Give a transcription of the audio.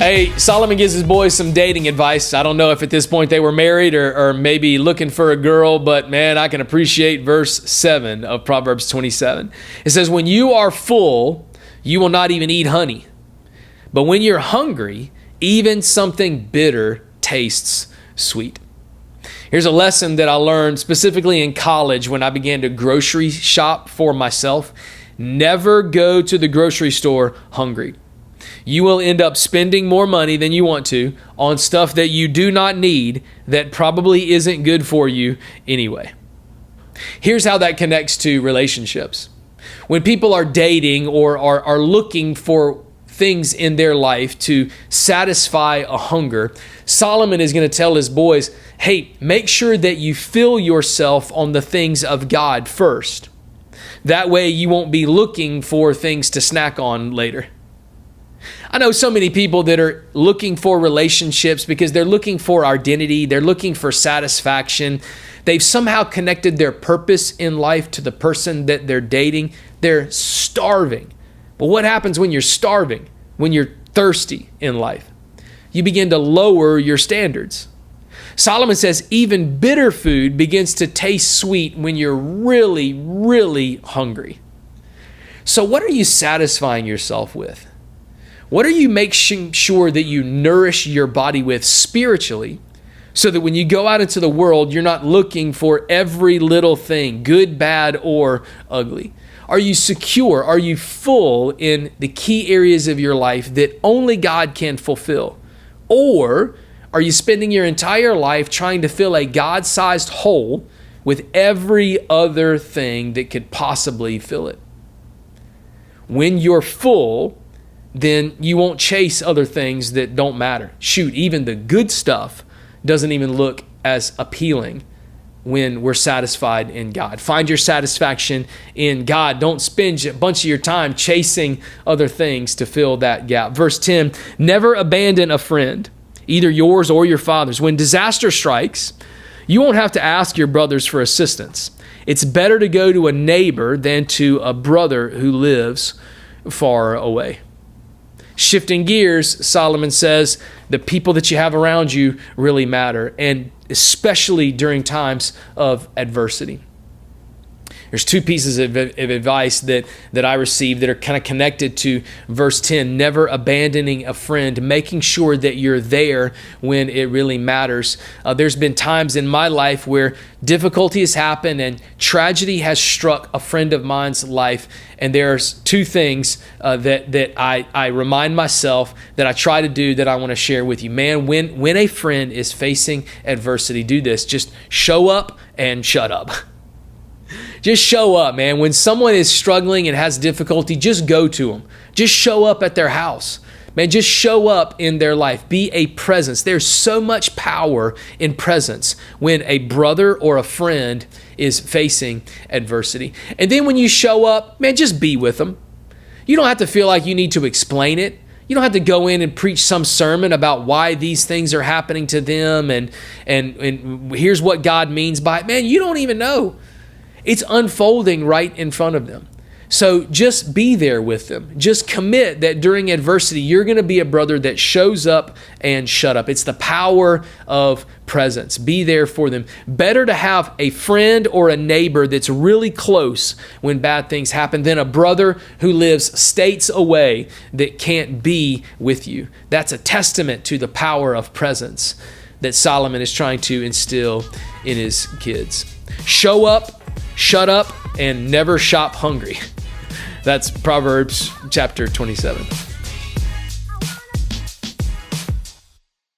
Hey, Solomon gives his boys some dating advice. I don't know if at this point they were married or maybe looking for a girl, but man, I can appreciate verse 7 of Proverbs 27. It says, when you are full, you will not even eat honey. But when you're hungry, even something bitter tastes sweet. Here's a lesson that I learned specifically in college when I began to grocery shop for myself. Never go to the grocery store hungry. You will end up spending more money than you want to on stuff that you do not need that probably isn't good for you anyway. Here's how that connects to relationships. When people are dating or are looking for things in their life to satisfy a hunger, Solomon is going to tell his boys, hey, make sure that you fill yourself on the things of God first. That way you won't be looking for things to snack on later. I know so many people that are looking for relationships because they're looking for identity. They're looking for satisfaction. They've somehow connected their purpose in life to the person that they're dating. They're starving. But what happens when you're starving? When you're thirsty in life? You begin to lower your standards. Solomon says even bitter food begins to taste sweet when you're really, really hungry. So what are you satisfying yourself with? What are you making sure that you nourish your body with spiritually so that when you go out into the world, you're not looking for every little thing, good, bad, or ugly? Are you secure? Are you full in the key areas of your life that only God can fulfill? Or are you spending your entire life trying to fill a God-sized hole with every other thing that could possibly fill it? When you're full, then you won't chase other things that don't matter. Shoot, even the good stuff doesn't even look as appealing when we're satisfied in God. Find your satisfaction in God. Don't spend a bunch of your time chasing other things to fill that gap. Verse 10, never abandon a friend, either yours or your father's. When disaster strikes, you won't have to ask your brothers for assistance. It's better to go to a neighbor than to a brother who lives far away. Shifting gears, Solomon says, the people that you have around you really matter, and especially during times of adversity. There's two pieces of advice that I received that are kind of connected to verse 10, never abandoning a friend, making sure that you're there when it really matters. There's been times in my life where difficulty has happened and tragedy has struck a friend of mine's life. And there's two things that I remind myself that I try to do that I want to share with you. Man, when a friend is facing adversity, do this. Just show up and shut up. Just show up, man. When someone is struggling and has difficulty, just go to them. Just show up at their house. Man, just show up in their life. Be a presence. There's so much power in presence when a brother or a friend is facing adversity. And then when you show up, man, just be with them. You don't have to feel like you need to explain it. You don't have to go in and preach some sermon about why these things are happening to them and here's what God means by it. Man, you don't even know. It's unfolding right in front of them. So just be there with them. Just commit that during adversity, you're going to be a brother that shows up and shut up. It's the power of presence. Be there for them. Better to have a friend or a neighbor that's really close when bad things happen than a brother who lives states away that can't be with you. That's a testament to the power of presence that Solomon is trying to instill in his kids. Show up, shut up, and never shop hungry. That's Proverbs chapter 27.